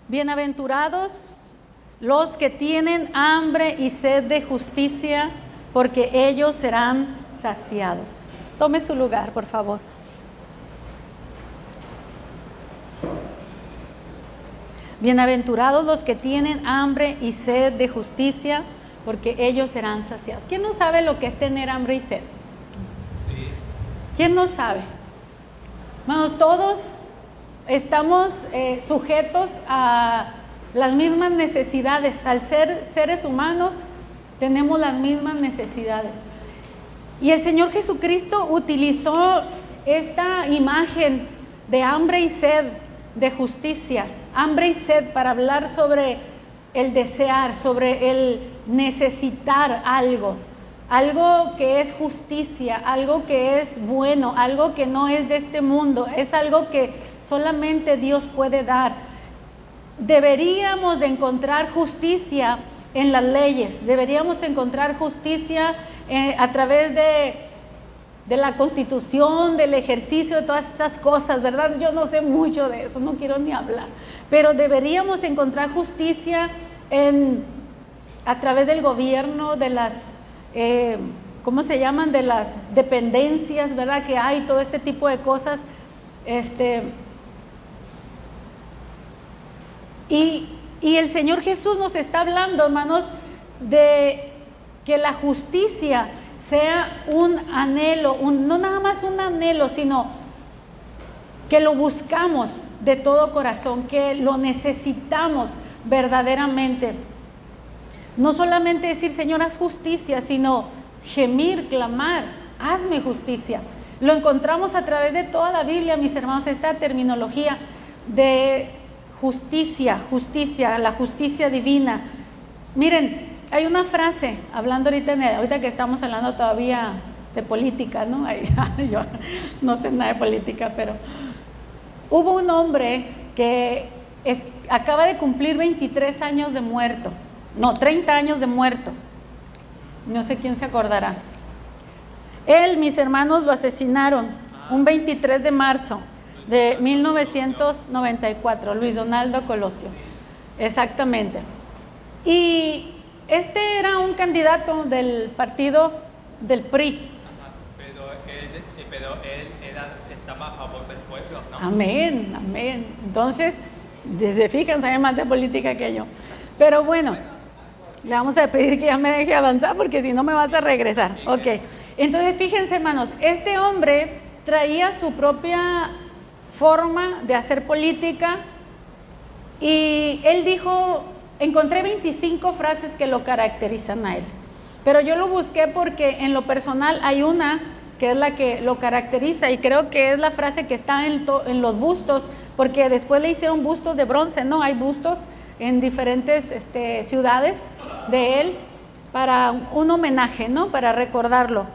Bienaventurados los que tienen hambre y sed de justicia, porque ellos serán saciados. Tome su lugar, por favor. Bienaventurados los que tienen hambre y sed de justicia, porque ellos serán saciados. ¿Quién no sabe lo que es tener hambre y sed? Sí. ¿Quién no sabe? Hermanos, todos estamos sujetos a las mismas necesidades. Al ser seres humanos, tenemos las mismas necesidades. Y el Señor Jesucristo utilizó esta imagen de hambre y sed de justicia, hambre y sed, para hablar sobre el desear, sobre el necesitar algo que es justicia, algo que es bueno, algo que no es de este mundo, es algo que solamente Dios puede dar. Deberíamos de encontrar justicia en las leyes, deberíamos encontrar justicia a través de la Constitución, del ejercicio de todas estas cosas, ¿verdad? Yo no sé mucho de eso, no quiero ni hablar, pero deberíamos encontrar justicia a través del gobierno, de las, ¿cómo se llaman? De las dependencias, ¿verdad? Que hay, todo este tipo de cosas. Y el Señor Jesús nos está hablando, hermanos, de que la justicia sea un anhelo, no nada más un anhelo, sino que lo buscamos de todo corazón, que lo necesitamos verdaderamente. No solamente decir, Señor, haz justicia, sino gemir, clamar, hazme justicia. Lo encontramos a través de toda la Biblia, mis hermanos, esta terminología de justicia, la justicia divina. Miren, hay una frase, hablando ahorita que estamos hablando todavía de política, ¿no? Yo no sé nada de política, pero hubo un hombre que acaba de cumplir 23 años de muerto, no, 30 años de muerto, no sé quién se acordará. Él, mis hermanos, lo asesinaron un 23 de marzo de 1994, Luis Donaldo Colosio, exactamente. Y este era un candidato del partido del PRI. Pero él estaba a favor del pueblo, ¿no? Amén, amén. Entonces, fíjense, sabe más de política que yo. Pero bueno, le vamos a pedir que ya me deje avanzar, porque si no me vas a regresar. Ok, entonces fíjense, hermanos, este hombre traía su propia forma de hacer política, y él dijo, encontré 25 frases que lo caracterizan a él, pero yo lo busqué porque en lo personal hay una que es la que lo caracteriza, y creo que es la frase que está en los bustos, porque después le hicieron bustos de bronce, ¿no? Hay bustos en diferentes ciudades de él para un homenaje, ¿no? Para recordarlo.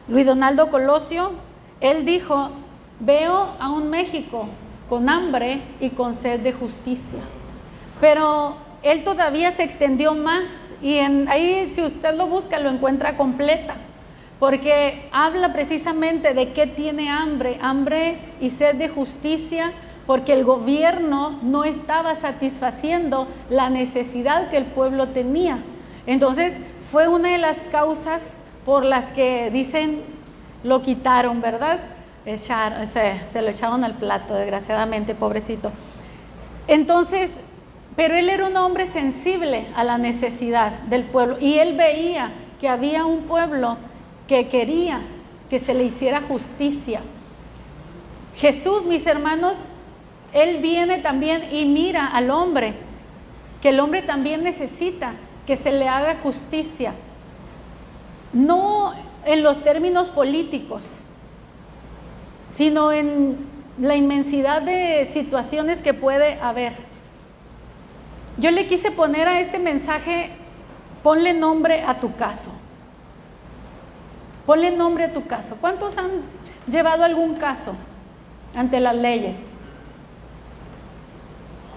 Luis Donaldo Colosio, él dijo, veo a un México con hambre y con sed de justicia. Pero él todavía se extendió más, y ahí, si usted lo busca, lo encuentra completa, porque habla precisamente de qué tiene hambre y sed de justicia, porque el gobierno no estaba satisfaciendo la necesidad que el pueblo tenía. Entonces, fue una de las causas por las que dicen lo quitaron, ¿verdad? Se lo echaron al plato, desgraciadamente, pobrecito. Entonces, pero él era un hombre sensible a la necesidad del pueblo, y él veía que había un pueblo que quería que se le hiciera justicia. Jesús, mis hermanos, él viene también y mira al hombre, que el hombre también necesita que se le haga justicia, no en los términos políticos, sino en la inmensidad de situaciones que puede haber. Yo le quise poner a este mensaje, ponle nombre a tu caso. Ponle nombre a tu caso. ¿Cuántos han llevado algún caso ante las leyes?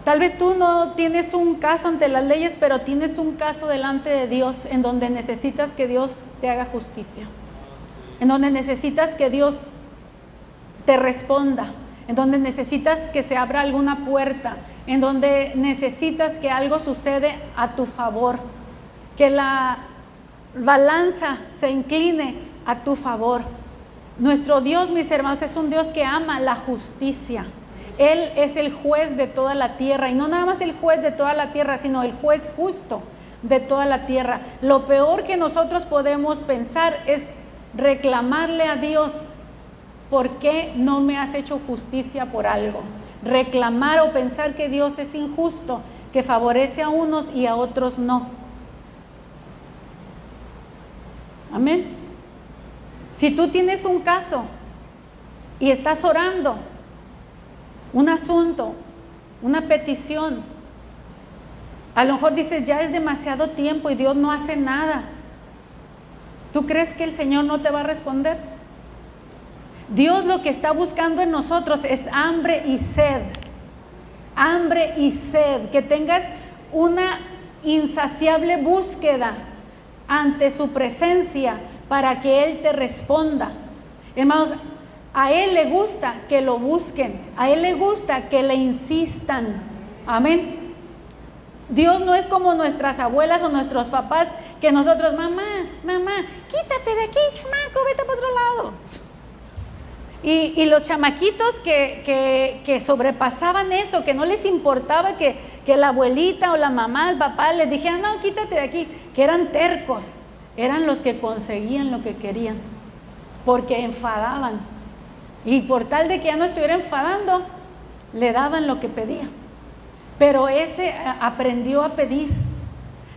Tal vez tú no tienes un caso ante las leyes, pero tienes un caso delante de Dios en donde necesitas que Dios te haga justicia, en donde necesitas que Dios te responda, en donde necesitas que se abra alguna puerta, en donde necesitas que algo sucede a tu favor, que la balanza se incline a tu favor. Nuestro Dios, mis hermanos, es un Dios que ama la justicia. Él es el juez de toda la tierra, y no nada más el juez de toda la tierra, sino el juez justo de toda la tierra. Lo peor que nosotros podemos pensar es reclamarle a Dios: ¿por qué no me has hecho justicia por algo? Reclamar o pensar que Dios es injusto, que favorece a unos y a otros no. Amén. Si tú tienes un caso y estás orando, un asunto, una petición, a lo mejor dices, ya es demasiado tiempo y Dios no hace nada. ¿Tú crees que el Señor no te va a responder? Dios lo que está buscando en nosotros es hambre y sed. Hambre y sed. Que tengas una insaciable búsqueda ante su presencia para que Él te responda. Hermanos, a Él le gusta que lo busquen. A Él le gusta que le insistan. Amén. Dios no es como nuestras abuelas o nuestros papás, que nosotros, mamá, quítate de aquí, chamaco, vete para otro lado. Y los chamaquitos que sobrepasaban eso, que no les importaba que la abuelita o la mamá, el papá les dijeran, no, quítate de aquí, que eran tercos, eran los que conseguían lo que querían, porque enfadaban. Y por tal de que ya no estuviera enfadando, le daban lo que pedía. Pero ese aprendió a pedir.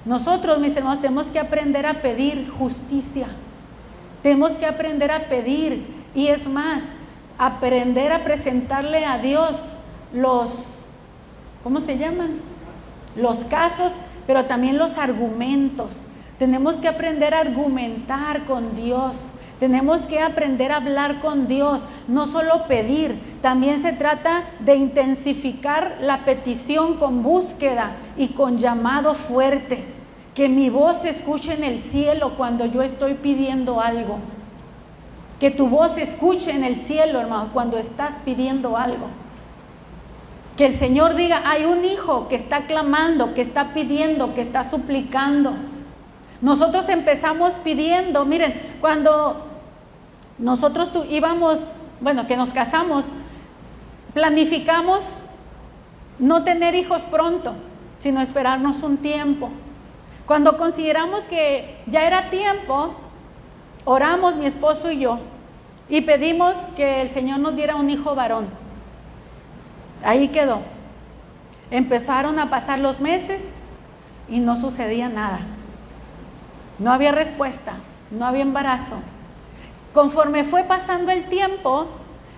Nosotros, mis hermanos, tenemos que aprender a pedir justicia. Tenemos que aprender a pedir. Y es más, aprender a presentarle a Dios ¿cómo se llaman? Los casos, pero también los argumentos. Tenemos que aprender a argumentar con Dios. Tenemos que aprender a hablar con Dios, no solo pedir. También se trata de intensificar la petición con búsqueda y con llamado fuerte. Que mi voz se escuche en el cielo cuando yo estoy pidiendo algo. Que tu voz se escuche en el cielo, hermano, cuando estás pidiendo algo. Que el Señor diga, hay un hijo que está clamando, que está pidiendo, que está suplicando. Nosotros empezamos pidiendo, miren, cuando nosotros que nos casamos, planificamos no tener hijos pronto, sino esperarnos un tiempo. Cuando consideramos que ya era tiempo, oramos mi esposo y yo, y pedimos que el Señor nos diera un hijo varón. Ahí quedó. Empezaron a pasar los meses y no sucedía nada. No había respuesta, no había embarazo. Conforme fue pasando el tiempo,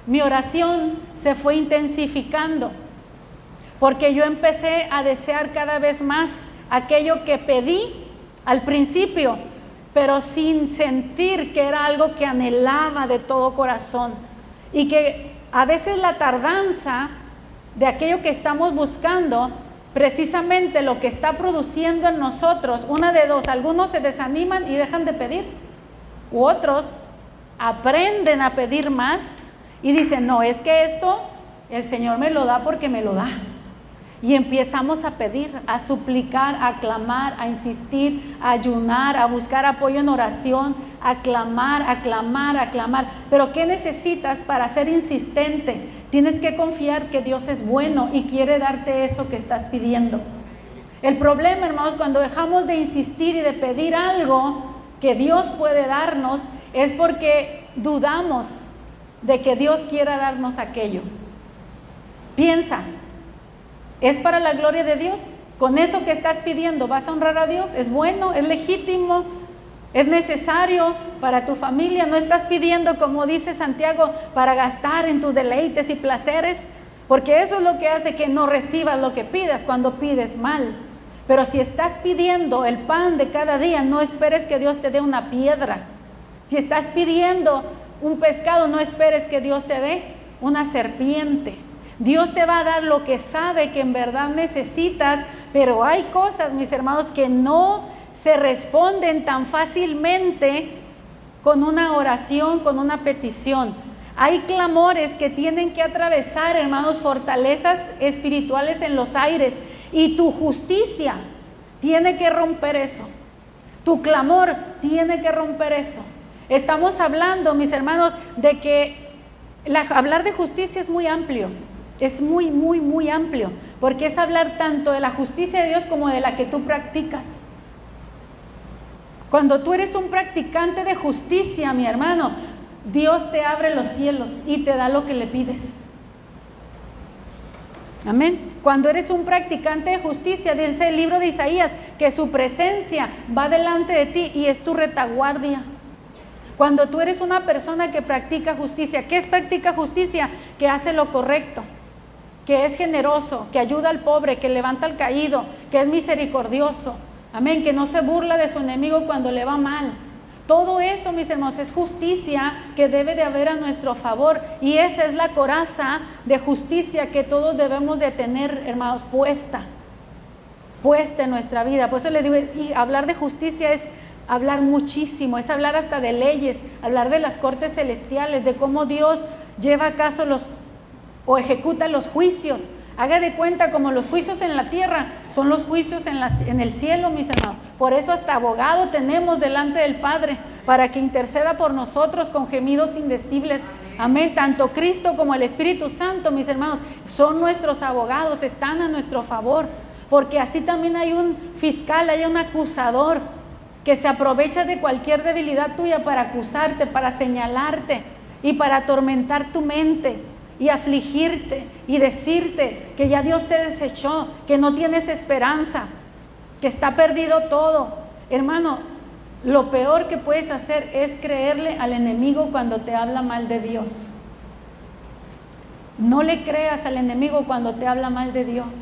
mi oración se fue intensificando, porque yo empecé a desear cada vez más aquello que pedí al principio, pero sin sentir que era algo que anhelaba de todo corazón. Y que a veces la tardanza de aquello que estamos buscando, precisamente lo que está produciendo en nosotros, una de dos: algunos se desaniman y dejan de pedir, u otros aprenden a pedir más y dicen, no, es que esto el Señor me lo da porque me lo da. Y empezamos a pedir, a suplicar, a clamar, a insistir, a ayunar, a buscar apoyo en oración, a clamar, a clamar, a clamar. Pero ¿qué necesitas para ser insistente? Tienes que confiar que Dios es bueno y quiere darte eso que estás pidiendo. El problema, hermanos, cuando dejamos de insistir y de pedir algo que Dios puede darnos, es porque dudamos de que Dios quiera darnos aquello. Piensa, ¿es para la gloria de Dios? ¿Con eso que estás pidiendo vas a honrar a Dios? ¿Es bueno? ¿Es legítimo? ¿Es necesario para tu familia? No estás pidiendo, como dice Santiago, para gastar en tus deleites y placeres, porque eso es lo que hace que no recibas lo que pidas cuando pides mal. Pero si estás pidiendo el pan de cada día, no esperes que Dios te dé una piedra. Si estás pidiendo un pescado, no esperes que Dios te dé una serpiente. Dios te va a dar lo que sabe que en verdad necesitas, pero hay cosas, mis hermanos, que no se responden tan fácilmente con una oración, con una petición. Hay clamores que tienen que atravesar, hermanos, fortalezas espirituales en los aires, y tu justicia tiene que romper eso. Tu clamor tiene que romper eso. Estamos hablando, mis hermanos, de que hablar de justicia es muy amplio. Es muy, muy, muy amplio, porque es hablar tanto de la justicia de Dios como de la que tú practicas. Cuando tú eres un practicante de justicia, mi hermano, Dios te abre los cielos y te da lo que le pides. Amén. Cuando eres un practicante de justicia, dice el libro de Isaías, que su presencia va delante de ti y es tu retaguardia. Cuando tú eres una persona que practica justicia, ¿qué es practica justicia? Que hace lo correcto, que es generoso, que ayuda al pobre, que levanta al caído, que es misericordioso. Amén, que no se burla de su enemigo cuando le va mal. Todo eso, mis hermanos, es justicia que debe de haber a nuestro favor, y esa es la coraza de justicia que todos debemos de tener, hermanos, puesta en nuestra vida. Por eso le digo, y hablar de justicia es hablar muchísimo, es hablar hasta de leyes, hablar de las cortes celestiales, de cómo Dios lleva a caso o ejecuta los juicios. Haga de cuenta como los juicios en la tierra son los juicios en el cielo, mis hermanos. Por eso hasta abogado tenemos delante del Padre, para que interceda por nosotros con gemidos indecibles. Amén. Tanto Cristo como el Espíritu Santo, mis hermanos, son nuestros abogados, están a nuestro favor. Porque así también hay un fiscal, hay un acusador que se aprovecha de cualquier debilidad tuya para acusarte, para señalarte y para atormentar tu mente y afligirte y decirte que ya Dios te desechó, que no tienes esperanza, que está perdido todo. Hermano, lo peor que puedes hacer es creerle al enemigo cuando te habla mal de Dios. No le creas al enemigo cuando te habla mal de Dios.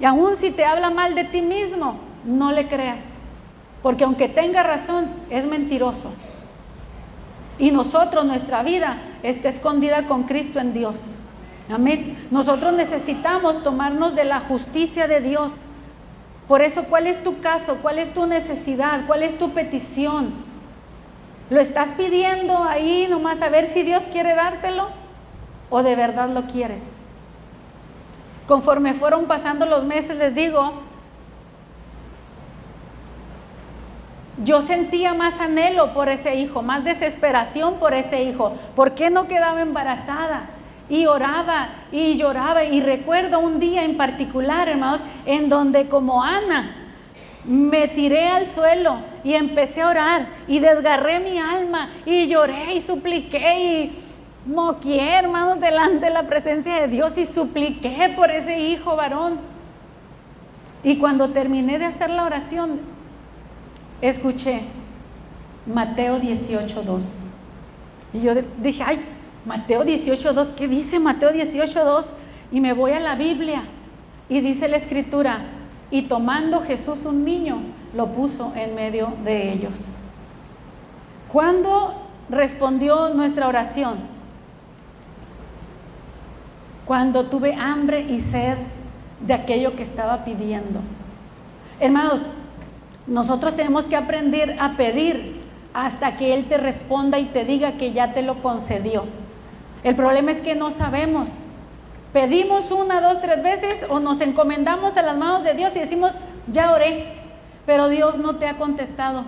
Y aún si te habla mal de ti mismo, no le creas, porque aunque tenga razón, es mentiroso. Y nosotros, nuestra vida está escondida con Cristo en Dios. Amén. Nosotros necesitamos tomarnos de la justicia de Dios. Por eso, ¿cuál es tu caso? ¿Cuál es tu necesidad? ¿Cuál es tu petición? ¿Lo estás pidiendo ahí nomás a ver si Dios quiere dártelo o de verdad lo quieres? Conforme fueron pasando los meses, les digo, yo sentía más anhelo por ese hijo, más desesperación por ese hijo. ¿Por qué no quedaba embarazada? Y oraba y lloraba. Y recuerdo un día en particular, hermanos, en donde como Ana me tiré al suelo y empecé a orar y desgarré mi alma y lloré y supliqué y moqué, hermanos, delante de la presencia de Dios y supliqué por ese hijo varón. Y cuando terminé de hacer la oración, escuché Mateo 18:2. Y yo dije, ay, Mateo 18:2, ¿qué dice Mateo 18:2? Y me voy a la Biblia y dice la Escritura, y tomando Jesús un niño, lo puso en medio de ellos. ¿Cuándo respondió nuestra oración? Cuando tuve hambre y sed de aquello que estaba pidiendo. Hermanos, nosotros tenemos que aprender a pedir hasta que Él te responda y te diga que ya te lo concedió. El problema es que no sabemos. Pedimos 1, 2, 3 veces o nos encomendamos a las manos de Dios y decimos, ya oré, pero Dios no te ha contestado.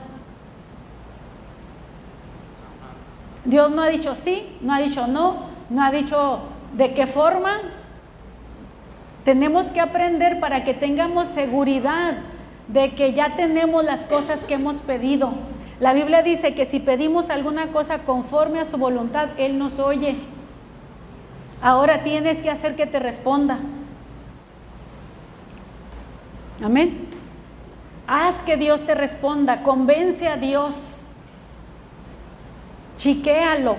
Dios no ha dicho sí, no ha dicho no, no ha dicho de qué forma. Tenemos que aprender para que tengamos seguridad de que ya tenemos las cosas que hemos pedido. La Biblia dice que si pedimos alguna cosa conforme a su voluntad, Él nos oye. Ahora tienes que hacer que te responda. Amén. Haz que Dios te responda, convence a Dios, chiquéalo.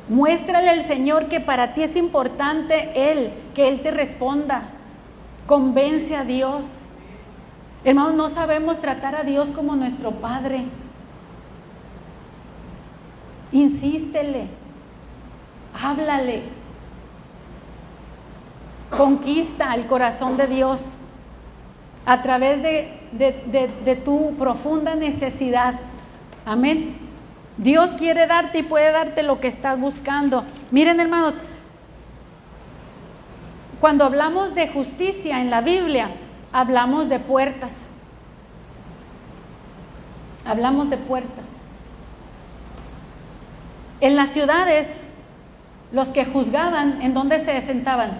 Muéstrale al Señor que para ti es importante que Él te responda. Convence a Dios. Hermanos, no sabemos tratar a Dios como nuestro Padre. Insístele, háblale, conquista el corazón de Dios a través de tu profunda necesidad. Amén. Dios quiere darte y puede darte lo que estás buscando. Miren, hermanos, cuando hablamos de justicia en la Biblia, hablamos de puertas. Hablamos de puertas. En las ciudades, los que juzgaban, ¿en dónde se sentaban?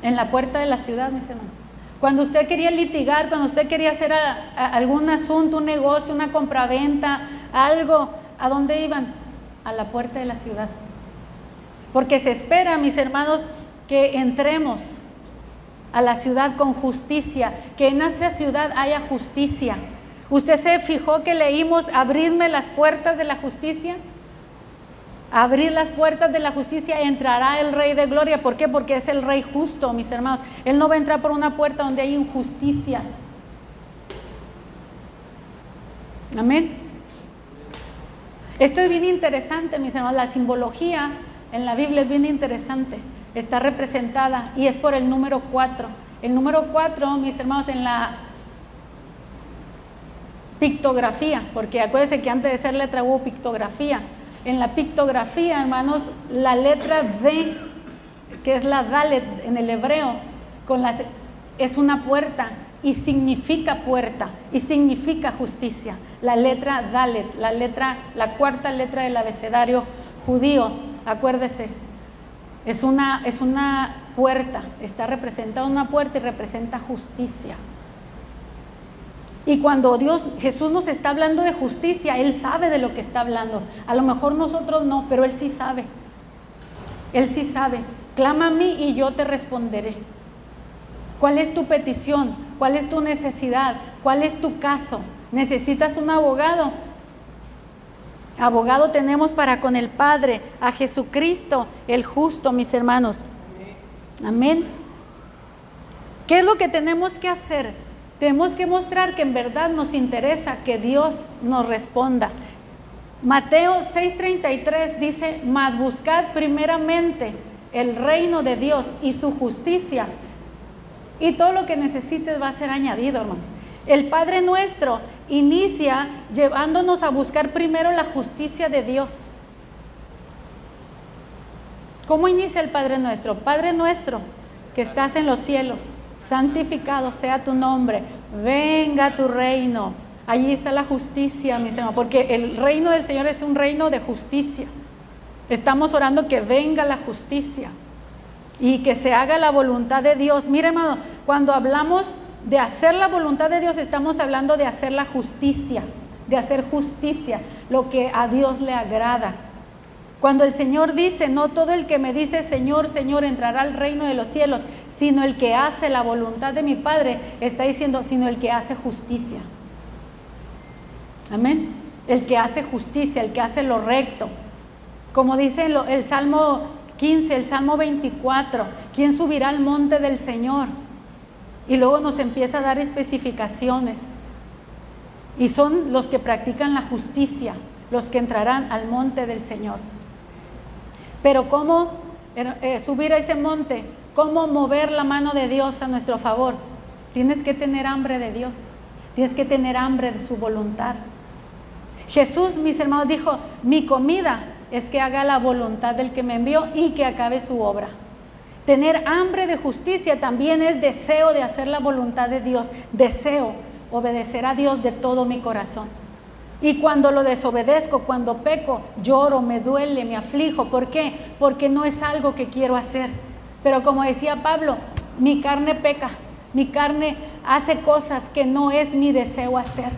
En la puerta de la ciudad, mis hermanos. Cuando usted quería litigar, cuando usted quería hacer algún asunto, un negocio, una compraventa, algo, ¿a dónde iban? A la puerta de la ciudad. Porque se espera, mis hermanos, que entremos a la ciudad con justicia, que en esa ciudad haya justicia. ¿Usted se fijó que leímos abrirme las puertas de la justicia? Abrir las puertas de la justicia, entrará el Rey de Gloria. ¿Por qué? Porque es el Rey justo, mis hermanos. Él no va a entrar por una puerta donde hay injusticia. Amén. Esto es bien interesante, mis hermanos. La simbología en la Biblia es bien interesante. Está representada y es por el número 4. El número 4, mis hermanos, en la pictografía, porque acuérdense que antes de ser letra hubo pictografía. En la pictografía, hermanos, la letra D, que es la Dalet en el hebreo, es una puerta y significa puerta y significa justicia. La letra Dalet, la cuarta letra del abecedario judío, acuérdese, es una puerta, está representada una puerta y representa justicia. Y cuando Jesús nos está hablando de justicia, Él sabe de lo que está hablando. A lo mejor nosotros no, pero Él sí sabe. Él sí sabe. Clama a mí y yo te responderé. ¿Cuál es tu petición? ¿Cuál es tu necesidad? ¿Cuál es tu caso? ¿Necesitas un abogado? Abogado tenemos para con el Padre, a Jesucristo, el justo, mis hermanos. Amén. ¿Qué es lo que tenemos que hacer? Tenemos que mostrar que en verdad nos interesa que Dios nos responda. Mateo 6:33 dice: mas buscad primeramente el reino de Dios y su justicia, y todo lo que necesites va a ser añadido, hermanos. El Padre Nuestro inicia llevándonos a buscar primero la justicia de Dios. ¿Cómo inicia el Padre Nuestro? Padre nuestro que estás en los cielos, santificado sea tu nombre, venga tu reino. Allí está la justicia, mis hermanos, porque el reino del Señor es un reino de justicia. Estamos orando que venga la justicia y que se haga la voluntad de Dios. Mire, hermano, cuando hablamos de hacer la voluntad de Dios, estamos hablando de hacer la justicia, de hacer justicia, lo que a Dios le agrada. Cuando el Señor dice: no todo el que me dice Señor, Señor entrará al reino de los cielos, sino el que hace la voluntad de mi Padre, está diciendo, sino el que hace justicia. Amén. El que hace justicia, el que hace lo recto. Como dice el Salmo 15, el Salmo 24, ¿quién subirá al monte del Señor? Y luego nos empieza a dar especificaciones. Y son los que practican la justicia, los que entrarán al monte del Señor. Pero ¿cómo subir a ese monte? ¿Cómo mover la mano de Dios a nuestro favor? Tienes que tener hambre de Dios. Tienes que tener hambre de su voluntad. Jesús, mis hermanos, dijo: mi comida es que haga la voluntad del que me envió y que acabe su obra. Tener hambre de justicia también es deseo de hacer la voluntad de Dios. Deseo obedecer a Dios de todo mi corazón. Y cuando lo desobedezco, cuando peco, lloro, me duele, me aflijo. ¿Por qué? Porque no es algo que quiero hacer. Pero como decía Pablo, mi carne peca, mi carne hace cosas que no es mi deseo hacer.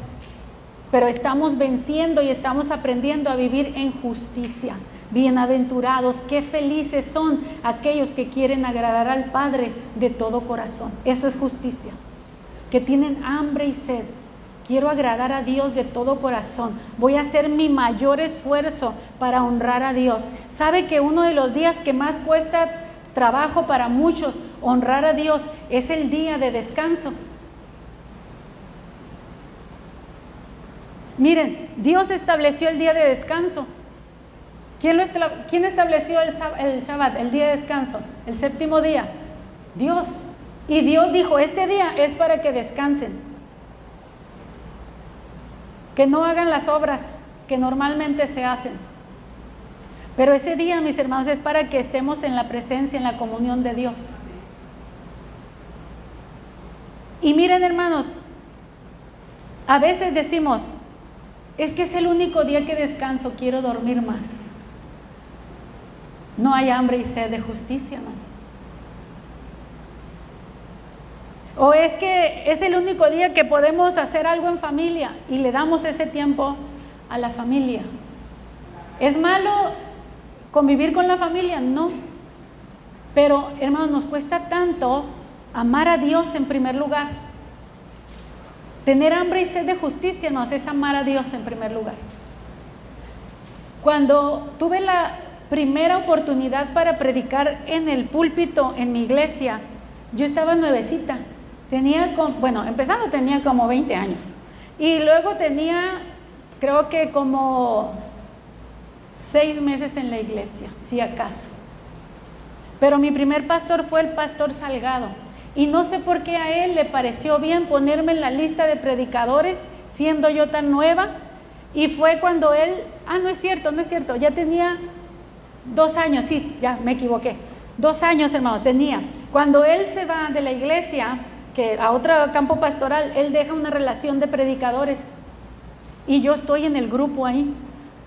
Pero estamos venciendo y estamos aprendiendo a vivir en justicia. Bienaventurados, qué felices son aquellos que quieren agradar al Padre de todo corazón. Eso es justicia. Que tienen hambre y sed. Quiero agradar a Dios de todo corazón. Voy a hacer mi mayor esfuerzo para honrar a Dios. ¿Sabe que uno de los días que más cuesta trabajo para muchos honrar a Dios es el día de descanso? Miren, Dios estableció el día de descanso. ¿Quién estableció el Shabbat, el día de descanso, el séptimo día? Dios. Y Dios dijo: este día es para que descansen, que no hagan las obras, que normalmente se hacen. Pero ese día, mis hermanos, es para que estemos en la presencia, en la comunión de Dios. Y miren, hermanos, a veces decimos, es que es el único día que descanso, quiero dormir más. No hay hambre y sed de justicia, hermano. O es que es el único día que podemos hacer algo en familia y le damos ese tiempo a la familia. ¿Es malo convivir con la familia? No. Pero, hermanos, nos cuesta tanto amar a Dios en primer lugar. Tener hambre y sed de justicia, hermanos, es amar a Dios en primer lugar. Cuando tuve la primera oportunidad para predicar en el púlpito en mi iglesia, yo estaba nuevecita. Tenía como 20 años. Y luego tenía, creo que como 6 meses en la iglesia, si acaso. Pero mi primer pastor fue el pastor Salgado. Y no sé por qué a él le pareció bien ponerme en la lista de predicadores, siendo yo tan nueva. Y fue cuando él, no es cierto, ya tenía 2 años, sí, ya me equivoqué. 2 años, hermano, tenía. Cuando él se va de la iglesia, que a otro campo pastoral, él deja una relación de predicadores. Y yo estoy en el grupo ahí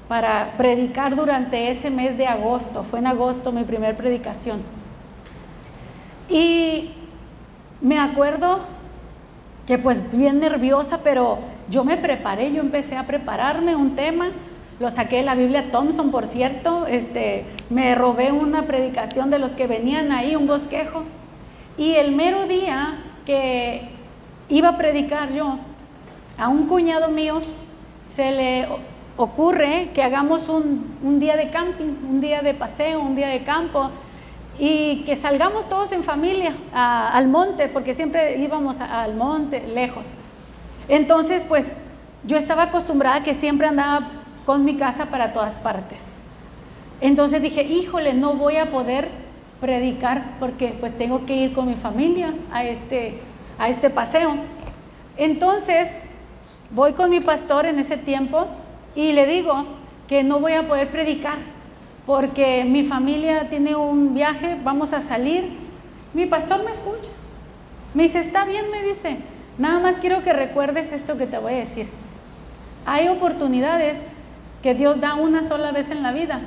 para predicar durante ese mes de agosto. Fue en agosto mi primer predicación. Y me acuerdo que pues bien nerviosa, pero yo me preparé, yo empecé a prepararme un tema. Lo saqué de la Biblia Thompson, por cierto. Me robé una predicación de los que venían ahí, un bosquejo. Y el mero día que iba a predicar yo, a un cuñado mío se le ocurre que hagamos un día de camping, un día de paseo, un día de campo, y que salgamos todos en familia al monte, porque siempre íbamos al monte, lejos. Entonces, pues, yo estaba acostumbrada que siempre andaba con mi casa para todas partes. Entonces dije, híjole, no voy a poder predicar porque pues tengo que ir con mi familia a este paseo. Entonces voy con mi pastor en ese tiempo y le digo que no voy a poder predicar porque mi familia tiene un viaje, vamos a salir. Mi pastor me escucha, me dice, está bien, me dice, nada más quiero que recuerdes esto que te voy a decir. Hay oportunidades que Dios da una sola vez en la vida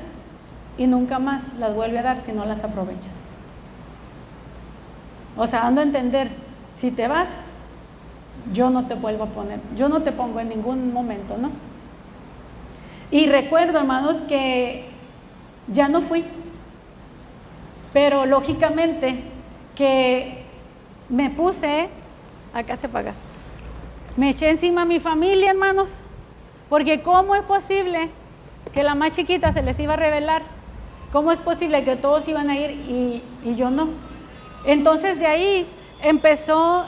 y nunca más las vuelve a dar si no las aprovechas. O sea, dando a entender, si te vas, yo no te vuelvo a poner, yo no te pongo en ningún momento, ¿no? Y recuerdo, hermanos, que ya no fui, pero lógicamente que me puse, acá se apaga, me eché encima a mi familia, hermanos, porque ¿cómo es posible que la más chiquita se les iba a revelar? ¿Cómo es posible que todos iban a ir y yo no? Entonces de ahí empezó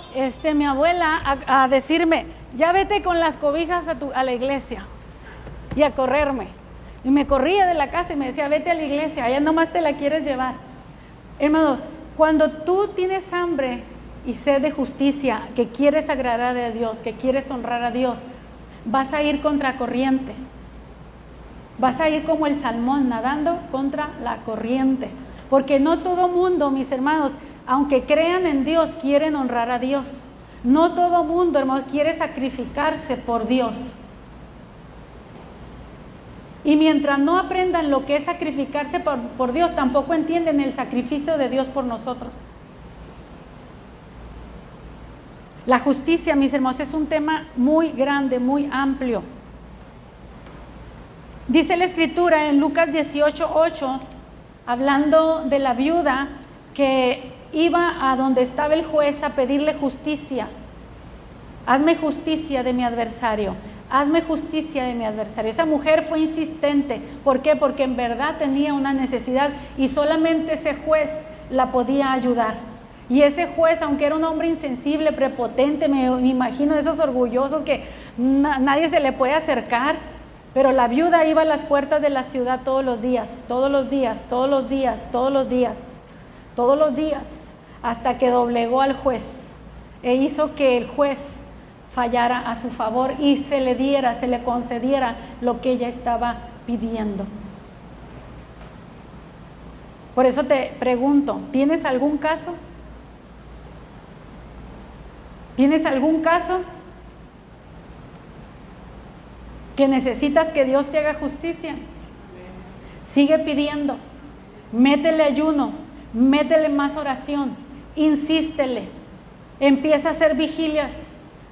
mi abuela a decirme, ya vete con las cobijas a la iglesia, y a correrme. Y me corría de la casa y me decía, vete a la iglesia, allá nomás te la quieres llevar. Hermano, cuando tú tienes hambre y sed de justicia, que quieres agradar a Dios, que quieres honrar a Dios, vas a ir contra corriente. Vas a ir como el salmón nadando contra la corriente. Porque no todo mundo, mis hermanos, aunque crean en Dios, quieren honrar a Dios. No todo mundo, hermanos, quiere sacrificarse por Dios. Y mientras no aprendan lo que es sacrificarse por Dios, tampoco entienden el sacrificio de Dios por nosotros. La justicia, mis hermanos, es un tema muy grande, muy amplio. Dice la Escritura en Lucas 18:8, hablando de la viuda que iba a donde estaba el juez a pedirle justicia. Hazme justicia de mi adversario. Hazme justicia de mi adversario. Esa mujer fue insistente. ¿Por qué? Porque en verdad tenía una necesidad y solamente ese juez la podía ayudar. Y ese juez, aunque era un hombre insensible, prepotente, me imagino esos orgullosos que nadie se le puede acercar, pero la viuda iba a las puertas de la ciudad todos los días, hasta que doblegó al juez e hizo que el juez fallara a su favor y se le diera, se le concediera lo que ella estaba pidiendo. Por eso te pregunto, ¿tienes algún caso? ¿Tienes algún caso que necesitas que Dios te haga justicia? Sigue pidiendo, métele ayuno, métele más oración, insístele, empieza a hacer vigilias,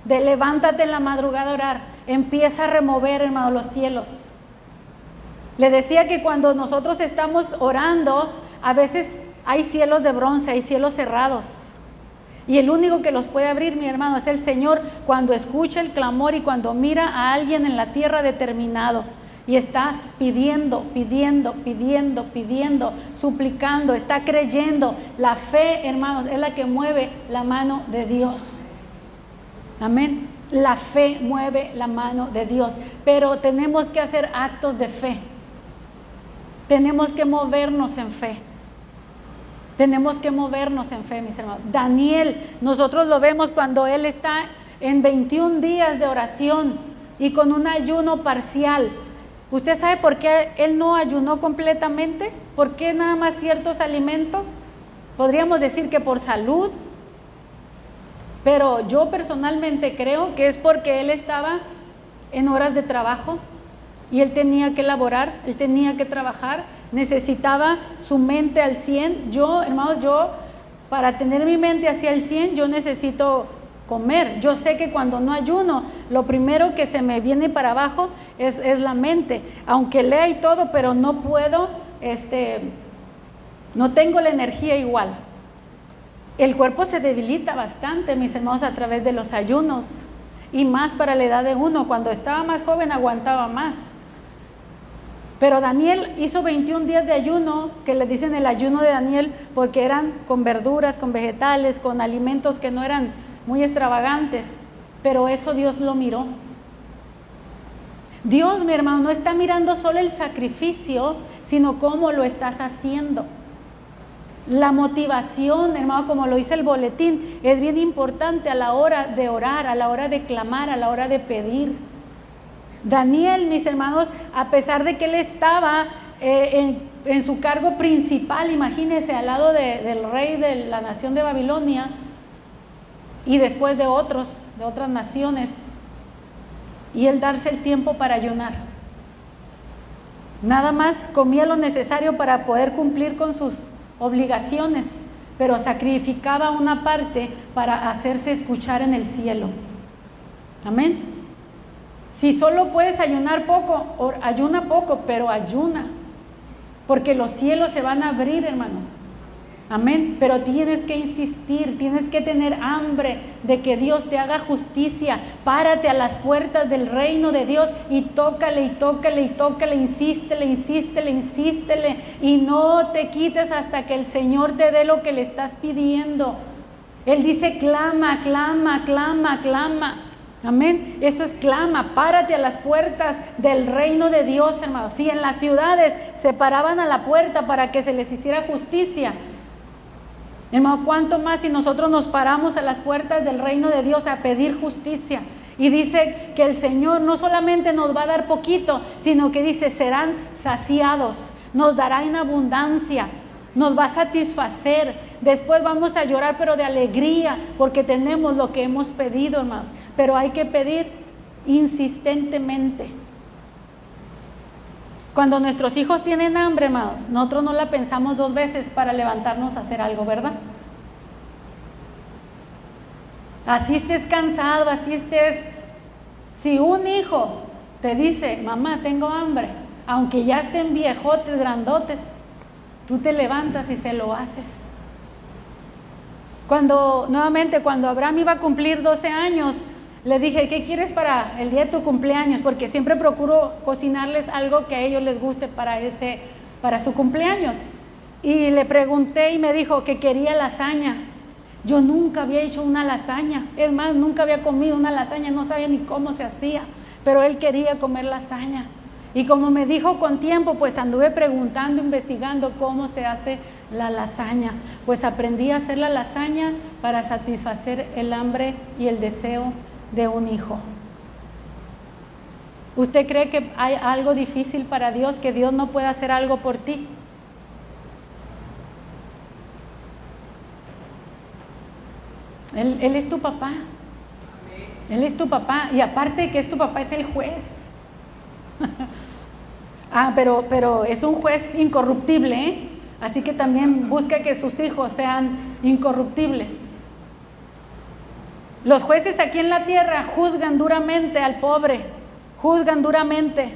levántate en la madrugada a orar, empieza a remover, hermano, los cielos. Le decía que cuando nosotros estamos orando, a veces hay cielos de bronce, hay cielos cerrados. Y el único que los puede abrir, mi hermano, es el Señor cuando escucha el clamor y cuando mira a alguien en la tierra determinado. Y estás pidiendo, suplicando, está creyendo. La fe, hermanos, es la que mueve la mano de Dios. Amén. La fe mueve la mano de Dios. Pero tenemos que hacer actos de fe. Tenemos que movernos en fe. Tenemos que movernos en fe, mis hermanos. Daniel, nosotros lo vemos cuando él está en 21 días de oración y con un ayuno parcial. ¿Usted sabe por qué él no ayunó completamente? ¿Por qué nada más ciertos alimentos? Podríamos decir que por salud, pero yo personalmente creo que es porque él estaba en horas de trabajo y él tenía que laborar, él tenía que trabajar, necesitaba su mente al 100. Yo, hermanos, para tener mi mente hacia el 100, yo necesito comer. Yo sé que cuando no ayuno, lo primero que se me viene para abajo es la mente, aunque lea y todo, pero no puedo, no tengo la energía igual. El cuerpo se debilita bastante, mis hermanos, a través de los ayunos, y más para la edad de uno. Cuando estaba más joven aguantaba más. Pero Daniel hizo 21 días de ayuno, que le dicen el ayuno de Daniel, porque eran con verduras, con vegetales, con alimentos que no eran muy extravagantes, pero eso Dios lo miró. Dios, mi hermano, no está mirando solo el sacrificio, sino cómo lo estás haciendo. La motivación, hermano, como lo dice el boletín, es bien importante a la hora de orar, a la hora de clamar, a la hora de pedir. Daniel, mis hermanos, a pesar de que él estaba en su cargo principal, imagínense, al lado del rey de la nación de Babilonia y después de otras naciones, y él darse el tiempo para ayunar. Nada más comía lo necesario para poder cumplir con sus obligaciones, pero sacrificaba una parte para hacerse escuchar en el cielo. Amén. Si solo puedes ayunar poco, ayuna poco, pero ayuna, porque los cielos se van a abrir, hermanos. Amén. Pero tienes que insistir, tienes que tener hambre de que Dios te haga justicia. Párate a las puertas del reino de Dios y tócale, insístele, y no te quites hasta que el Señor te dé lo que le estás pidiendo. Él dice clama. Amén. Eso es clama. Párate a las puertas del reino de Dios, hermanos. Si en las ciudades se paraban a la puerta para que se les hiciera justicia, hermano, ¿cuánto más si nosotros nos paramos a las puertas del reino de Dios a pedir justicia? Y dice que el Señor no solamente nos va a dar poquito, sino que dice, serán saciados, nos dará en abundancia, nos va a satisfacer. Después vamos a llorar, pero de alegría, porque tenemos lo que hemos pedido, hermanos. Pero hay que pedir insistentemente. Cuando nuestros hijos tienen hambre, hermanos, nosotros no la pensamos 2 veces para levantarnos a hacer algo, ¿verdad? Así estés cansado, así estés. Si un hijo te dice, mamá, tengo hambre, aunque ya estén viejotes, grandotes, tú te levantas y se lo haces. Cuando Abraham iba a cumplir 12 años, le dije, ¿qué quieres para el día de tu cumpleaños? Porque siempre procuro cocinarles algo que a ellos les guste para su cumpleaños. Y le pregunté y me dijo que quería lasaña. Yo nunca había hecho una lasaña. Es más, nunca había comido una lasaña, no sabía ni cómo se hacía. Pero él quería comer lasaña. Y como me dijo con tiempo, pues anduve preguntando, investigando cómo se hace la lasaña. Pues aprendí a hacer la lasaña para satisfacer el hambre y el deseo de un hijo. ¿Usted cree que hay algo difícil para Dios, que Dios no pueda hacer algo por ti? Él es tu papá. Él es tu papá, y aparte que es tu papá, es el juez. Pero es un juez incorruptible, ¿eh? Así que también busca que sus hijos sean incorruptibles. Los jueces aquí en la tierra juzgan duramente al pobre, juzgan duramente,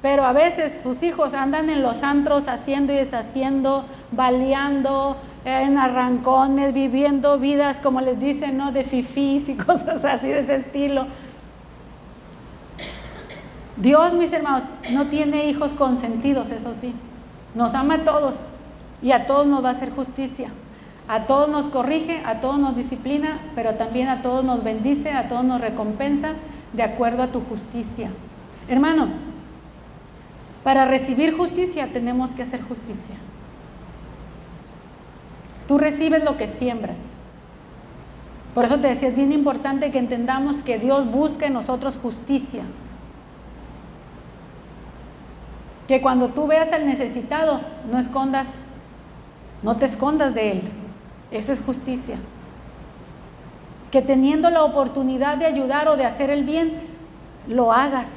pero a veces sus hijos andan en los antros haciendo y deshaciendo, baleando, en arrancones, viviendo vidas, como les dicen, ¿no?, de fifís y cosas así de ese estilo. Dios, mis hermanos, no tiene hijos consentidos, eso sí. Nos ama a todos y a todos nos va a hacer justicia. A todos nos corrige, a todos nos disciplina, pero también a todos nos bendice, a todos nos recompensa de acuerdo a tu justicia. Hermano, para recibir justicia tenemos que hacer justicia. Tú recibes lo que siembras. Por eso te decía, es bien importante que entendamos que Dios busca en nosotros justicia. Que cuando tú veas al necesitado, no te escondas de él. Eso es justicia. Que teniendo la oportunidad de ayudar o de hacer el bien, lo hagas.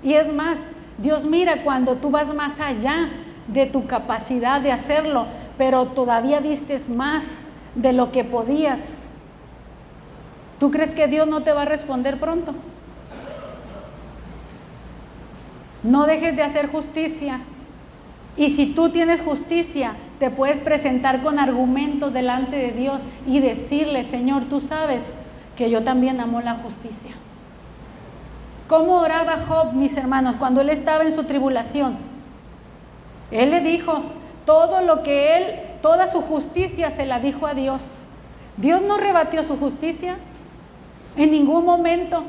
Y es más, Dios mira cuando tú vas más allá de tu capacidad de hacerlo, pero todavía diste más de lo que podías. ¿Tú crees que Dios no te va a responder pronto? No dejes de hacer justicia. Y si tú tienes justicia, te puedes presentar con argumentos delante de Dios y decirle: Señor, tú sabes que yo también amo la justicia. ¿Cómo oraba Job, mis hermanos, cuando él estaba en su tribulación? Él le dijo toda su justicia se la dijo a Dios. Dios no rebatió su justicia en ningún momento,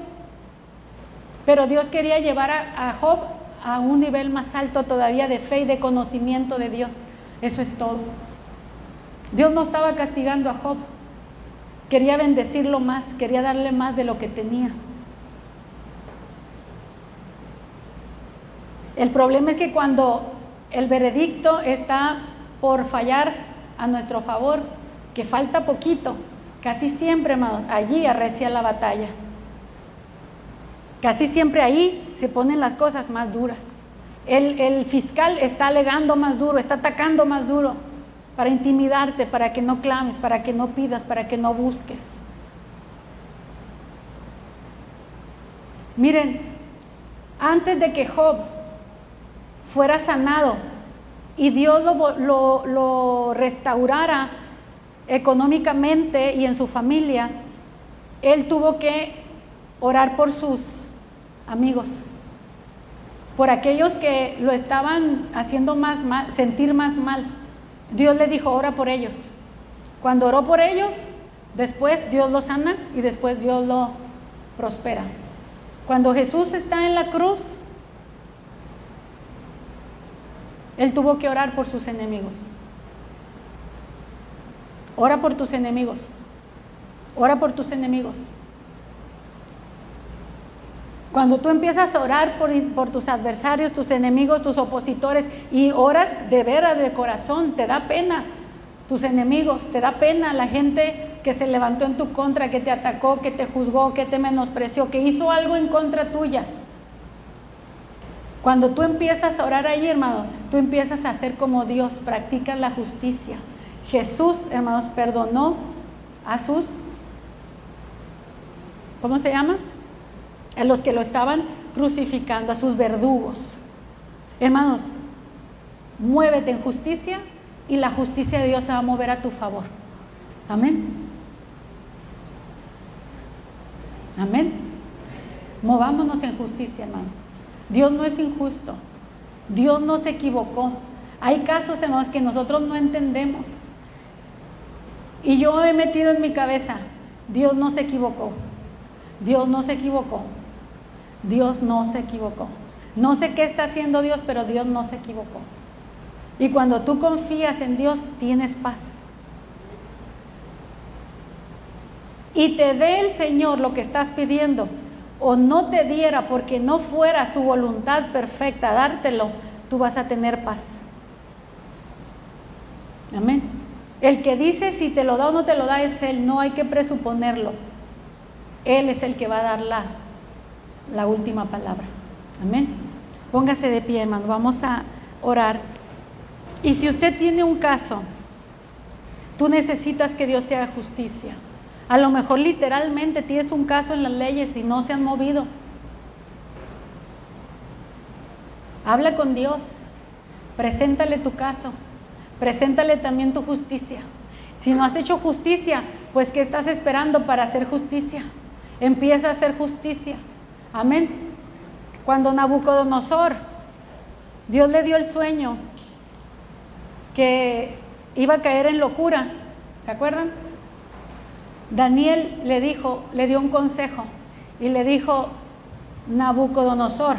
pero Dios quería llevar a Job a un nivel más alto todavía de fe y de conocimiento de Dios. Eso es todo. Dios no estaba castigando a Job, quería bendecirlo más, quería darle más de lo que tenía. El problema es que cuando el veredicto está por fallar a nuestro favor, que falta poquito, casi siempre, hermanos, allí arrecia la batalla. Casi siempre ahí se ponen las cosas más duras. El fiscal está alegando más duro, está atacando más duro para intimidarte, para que no clames, para que no pidas, para que no busques. Miren, antes de que Job fuera sanado y Dios lo restaurara económicamente y en su familia, él tuvo que orar por sus amigos, por aquellos que lo estaban haciendo más mal, sentir más mal. Dios le dijo: ora por ellos. Cuando oró por ellos, después Dios lo sana y después Dios lo prospera. Cuando Jesús está en la cruz, él tuvo que orar por sus enemigos. Ora por tus enemigos. Ora por tus enemigos. Cuando tú empiezas a orar por tus adversarios, tus enemigos, tus opositores, y oras de veras, de corazón, te da pena tus enemigos, te da pena la gente que se levantó en tu contra, que te atacó, que te juzgó, que te menospreció, que hizo algo en contra tuya. Cuando tú empiezas a orar ahí, hermano, tú empiezas a hacer como Dios, practicas la justicia. Jesús, hermanos, perdonó a sus, ¿cómo se llama?, a los que lo estaban crucificando, a sus verdugos. Hermanos, muévete en justicia y la justicia de Dios se va a mover a tu favor. Amén. Amén. Movámonos en justicia, hermanos. Dios no es injusto. Dios no se equivocó. Hay casos, hermanos, que nosotros no entendemos. Y yo he metido en mi cabeza: Dios no se equivocó. Dios no se equivocó. Dios no se equivocó. No sé qué está haciendo Dios, pero Dios no se equivocó. Y cuando tú confías en Dios, tienes paz. Y te dé el Señor lo que estás pidiendo, o no te diera porque no fuera su voluntad perfecta dártelo, tú vas a tener paz. Amén. El que dice si te lo da o no te lo da es Él, no hay que presuponerlo. Él es el que va a dar la última palabra. Amén. Póngase de pie, hermano, vamos a orar. Y si usted tiene un caso, tú necesitas que Dios te haga justicia. A lo mejor literalmente tienes un caso en las leyes y no se han movido. Habla con Dios, preséntale tu caso, preséntale también tu justicia. Si no has hecho justicia, pues ¿qué estás esperando para hacer justicia? Empieza a hacer justicia. Amén. Cuando Nabucodonosor, Dios le dio el sueño que iba a caer en locura, ¿se acuerdan? Daniel le dio un consejo y le dijo: Nabucodonosor,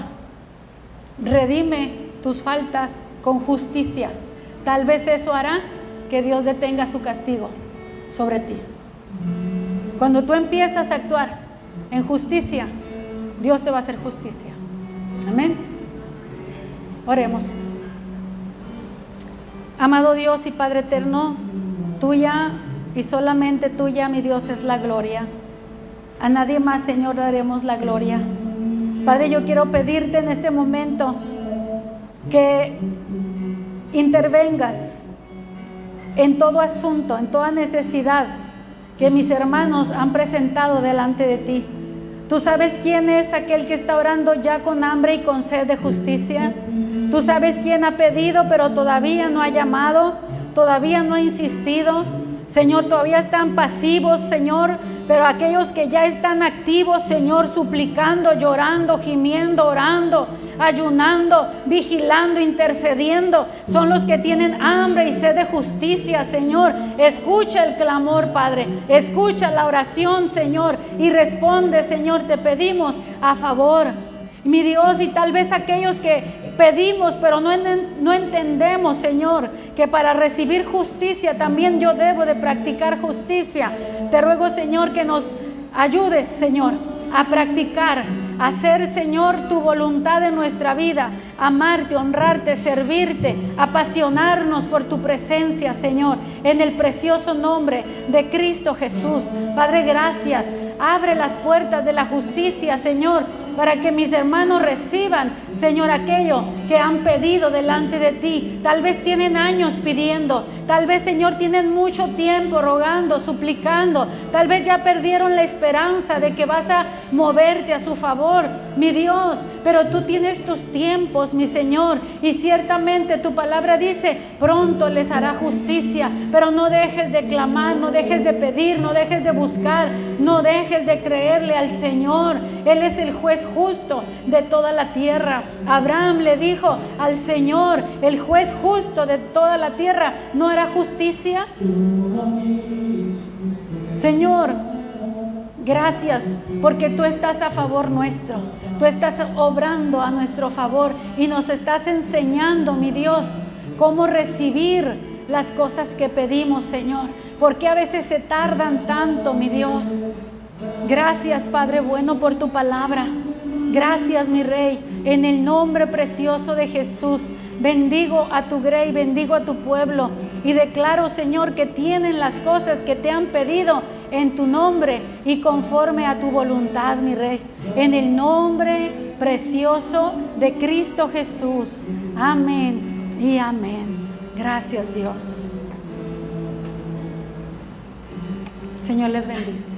redime tus faltas con justicia. Tal vez eso hará que Dios detenga su castigo sobre ti. Cuando tú empiezas a actuar en justicia, Dios te va a hacer justicia. Amén. Oremos. Amado Dios y Padre eterno, tuya y solamente tuya, mi Dios, es la gloria. A nadie más, Señor, daremos la gloria. Padre, yo quiero pedirte en este momento que intervengas en todo asunto, en toda necesidad que mis hermanos han presentado delante de ti. Tú sabes quién es aquel que está orando ya con hambre y con sed de justicia. Tú sabes quién ha pedido, pero todavía no ha llamado, todavía no ha insistido. Señor, todavía están pasivos, Señor, pero aquellos que ya están activos, Señor, suplicando, llorando, gimiendo, orando, ayunando, vigilando, intercediendo, son los que tienen hambre y sed de justicia, Señor. Escucha el clamor, Padre, escucha la oración, Señor, y responde, Señor, te pedimos a favor, mi Dios. Y tal vez aquellos que pedimos, pero no entendemos, Señor, que para recibir justicia también yo debo de practicar justicia. Te ruego, Señor, que nos ayudes, Señor, a practicar, a hacer, Señor, tu voluntad en nuestra vida, amarte, honrarte, servirte, apasionarnos por tu presencia, Señor, en el precioso nombre de Cristo Jesús. Padre, gracias. Abre las puertas de la justicia, Señor, para que mis hermanos reciban, Señor, aquello que han pedido delante de ti. Tal vez tienen años pidiendo, tal vez, Señor, tienen mucho tiempo rogando, suplicando, tal vez ya perdieron la esperanza de que vas a moverte a su favor, mi Dios, pero tú tienes tus tiempos, mi Señor, y ciertamente tu palabra dice, pronto les hará justicia. Pero no dejes de clamar, no dejes de pedir, no dejes de buscar, no dejes de creerle al Señor. Él es el juez justo de toda la tierra. Abraham le dijo al Señor, el juez justo de toda la tierra, ¿no hará justicia? Señor, gracias porque tú estás a favor nuestro, tú estás obrando a nuestro favor y nos estás enseñando, mi Dios, cómo recibir las cosas que pedimos, Señor, porque a veces se tardan tanto, mi Dios. Gracias, Padre bueno, por tu palabra. Gracias, mi Rey, en el nombre precioso de Jesús. Bendigo a tu Grey, bendigo a tu pueblo y declaro, Señor, que tienen las cosas que te han pedido en tu nombre y conforme a tu voluntad, mi Rey. En el nombre precioso de Cristo Jesús. Amén y amén. Gracias, Dios. Señor les bendice.